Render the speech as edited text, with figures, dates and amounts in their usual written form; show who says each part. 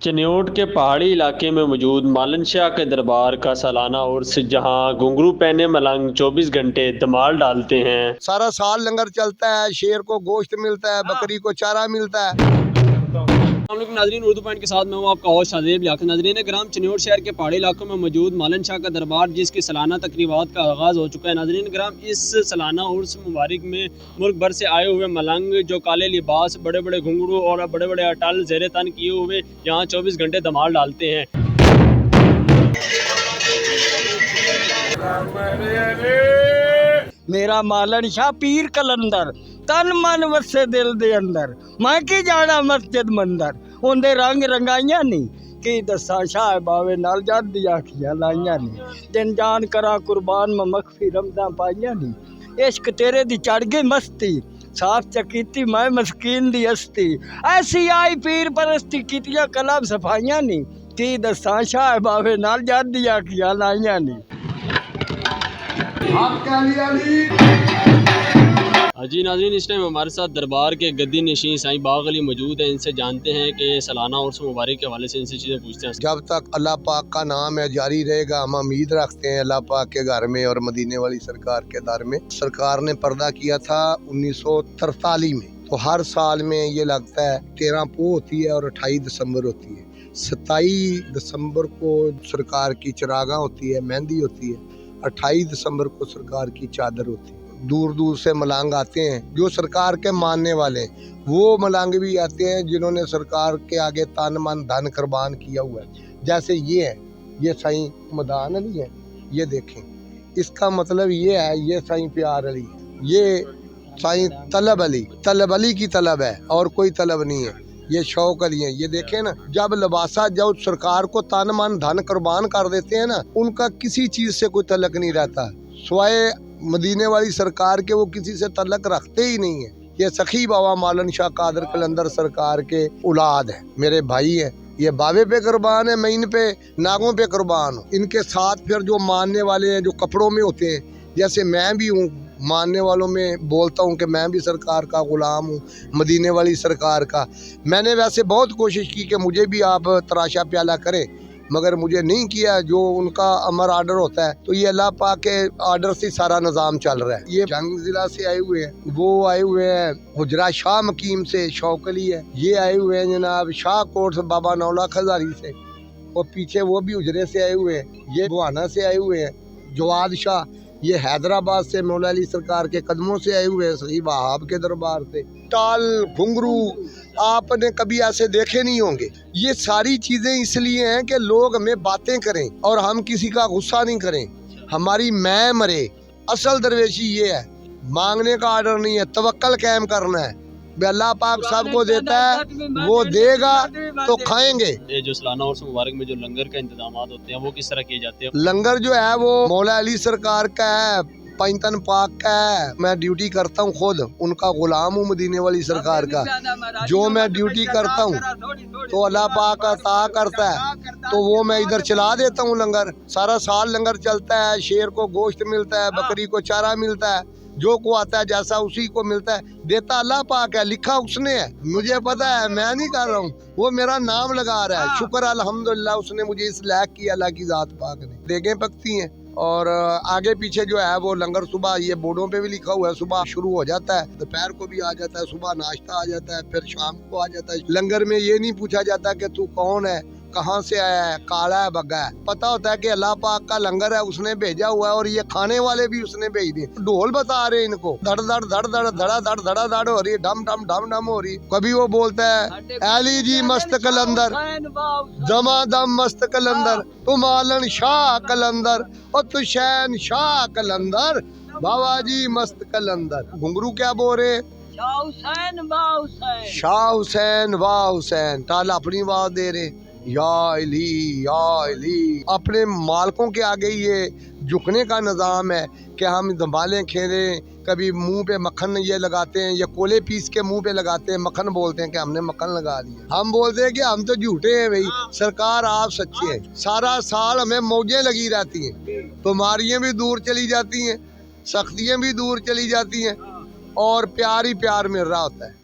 Speaker 1: चनियोट के पहाड़ी इलाके में मौजूद मालन शाह के दरबार का सालाना उर्स, जहां घुंघरू पहने मलंग 24 घंटे धमाल डालते हैं।
Speaker 2: सारा साल लंगर चलता है, शेर को गोश्त मिलता है, बकरी को चारा मिलता है।
Speaker 3: नाजरीन, उर्दू पॉइंट के साथ मैं हूँ आपका होस्ट शादेब लियाकत। नाजरीन ग्राम चनियोट शहर के पहाड़ी इलाकों में मौजूद मालन शाह का दरबार, जिसकी सालाना तकरीबात का आगाज़ हो चुका है। नाजरीन ग्राम, इस सालाना उर्स मुबारक में मुल्क भर से आए हुए मलंग जो काले लिबास, बड़े बड़े घुंघरू और बड़े बड़े अटल ज़ेरे तन किए हुए यहाँ 24 घंटे धमाल डालते हैं।
Speaker 4: मेरा मालन शाह पीर कलंदर तन मन वसे दिल दे अंदर, मैं की जाना मस्जिद मंदर उनके रंग रंगाइया नहीं की दसा शाह बावे नाल जद दी आखियां लाइया नहीं, दिन जान करा कुर्बान मैं मखफी रमदा पाइया नहीं, इश्क तेरे दी चढ़ गई मस्ती साफ चकीती मैं मस्कीन दी हस्ती, ऐसी आई पीर परस्ती कीतियां कलम सफाइया नहीं की दसा शाह बावे नाल जद दी आखियां लाइया नहीं।
Speaker 3: जी नाज़रीन, इस टाइम हमारे साथ दरबार के गद्दी नशीं साईं बाग अली मौजूद है। इनसे जानते हैं कि सालाना उर्स मुबारक के हवाले से इनसे चीज़ें पूछते हैं।
Speaker 2: जब तक अल्लाह पाक का नाम है जारी रहेगा, हम उम्मीद रखते हैं अल्लाह पाक के घर में और मदीने वाली सरकार के दर में। सरकार ने पर्दा किया था 1943 में, तो हर साल में ये लगता है 13 पो होती है और 28 दिसंबर होती है। 27 दिसंबर को सरकार की चिरागा होती है, मेहंदी होती है। 28 दिसंबर को सरकार की चादर होती है। दूर दूर से मलंग आते हैं जो सरकार के मानने वाले, वो मलंग भी आते हैं जिन्होंने सरकार के आगे तन मन धन कुर्बान किया हुआ है। जैसे ये है, ये साईं मदान अली है, ये देखें, इसका मतलब ये है, ये साईं प्यार अली, ये साईं तलब अली की तलब है और कोई तलब नहीं है। ये शौक अली है, ये देखें ना, जब लबासा जब सरकार को तन मन धन कुर्बान कर देते हैं ना, उनका किसी चीज से कोई तलक नहीं रहता, स्वाय मदीने वाली सरकार के वो किसी से तलक रखते ही नहीं है। ये सखी बाबा मालन शाह कादर कलंदर सरकार के औलाद है, मेरे भाई है। ये बाबे पे कुर्बान है, मैं इन पे नागों पे कुर्बान हूँ। इनके साथ फिर जो मानने वाले हैं जो कपड़ों में होते हैं, जैसे मैं भी हूँ, मानने वालों में बोलता हूँ कि मैं भी सरकार का गुलाम हूँ, मदीने वाली सरकार का। मैंने वैसे बहुत कोशिश की कि मुझे भी आप तराशा प्याला करें, मगर मुझे नहीं किया। जो उनका अमर आर्डर होता है, तो ये अल्लाह पाक के आर्डर से सारा निज़ाम चल रहा है। ये जंग जिला से आए हुए हैं, वो आए हुए हैं हुजरा शाह मकीम से, शौक अली है। ये आए हुए हैं जनाब शाह कोट से बाबा नौला खजारी से, और पीछे वो भी हुजरे से आए हुए हैं। ये बुहाना से आए हुए हैं जवाद शाह, ये हैदराबाद से मौला अली सरकार के कदमों से आए हुए हैं, सही वहाब के दरबार से। टाल घुंघरू आपने कभी ऐसे देखे नहीं होंगे। ये सारी चीजें इसलिए हैं कि लोग हमें बातें करें और हम किसी का गुस्सा नहीं करें, हमारी मैं मरे। असल दरवेशी ये है, मांगने का आर्डर नहीं है, तवक्कल कायम करना है। अल्लाह पाक सबको देता है, वो देगा तो खाएंगे।
Speaker 3: ये जो सालाना उर्स मुबारक में जो लंगर का इंतजाम होते हैं, वो किस तरह किए जाते हैं?
Speaker 2: लंगर जो है वो मौला अली सरकार का है, पंचतन पाक का है। मैं ड्यूटी करता हूँ, खुद उनका गुलाम हूँ मदीने वाली सरकार का। जो मैं ड्यूटी करता हूँ तो अल्लाह पाक अता करता है, तो वो मैं इधर चला देता हूँ लंगर। सारा साल लंगर चलता है, शेर को गोश्त मिलता है, बकरी को चारा मिलता है, जो को आता है जैसा उसी को मिलता है। देता अल्लाह पाक है, लिखा उसने है, मुझे पता है, मैं नहीं कर रहा हूँ, वो मेरा नाम लगा रहा है। शुक्र अल्हम्दुलिल्लाह, उसने मुझे इस लायक किया, अल्लाह की जात पाक ने। देखें पकती हैं और आगे पीछे जो है वो लंगर सुबह, ये बोर्डों पे भी लिखा हुआ है, सुबह शुरू हो जाता है, दोपहर को भी आ जाता है, सुबह नाश्ता आ जाता है, फिर शाम को आ जाता है। लंगर में ये नहीं पूछा जाता कि तू कौन है, कहाँ से आया है, काला है, बग्गा है। पता होता है कि अल्लाह पाक का लंगर है, उसने भेजा हुआ है, और ये खाने वाले भी उसने भेज दिए। ढोल बता रहे हैं इनको, धड़ धड़ धड़ धड़ धड़ा धड़ धड़ा धड़ हो रही है, डम डम डम डम हो रही है। कभी वो बोलता है अली जी मस्त कलंदर, दमा दम मस्त कलंदर, तू मालन शाह कलंदर और तू शैन शाह कलंदर, बाबा जी मस्त कलंदर। घुंघरू क्या बोल रहे? शाह हुसैन वाह हुसैन। टाल अपनी आवाज दे रहे, या अली। अपने मालकों के आगे ये झुकने का निज़ाम है कि हम धमालें खेलें। कभी मुंह पे मक्खन ये लगाते हैं, या कोले पीस के मुंह पे लगाते हैं, मक्खन बोलते हैं कि हमने मक्खन लगा दिया। हम बोलते हैं कि हम तो झूठे हैं भाई, सरकार आप सच्चे हैं। सारा साल हमें मौजें लगी रहती हैं, बीमारियां भी दूर चली जाती हैं, सख्तियां भी दूर चली जाती हैं, और प्यार ही प्यार मिल रहा होता है।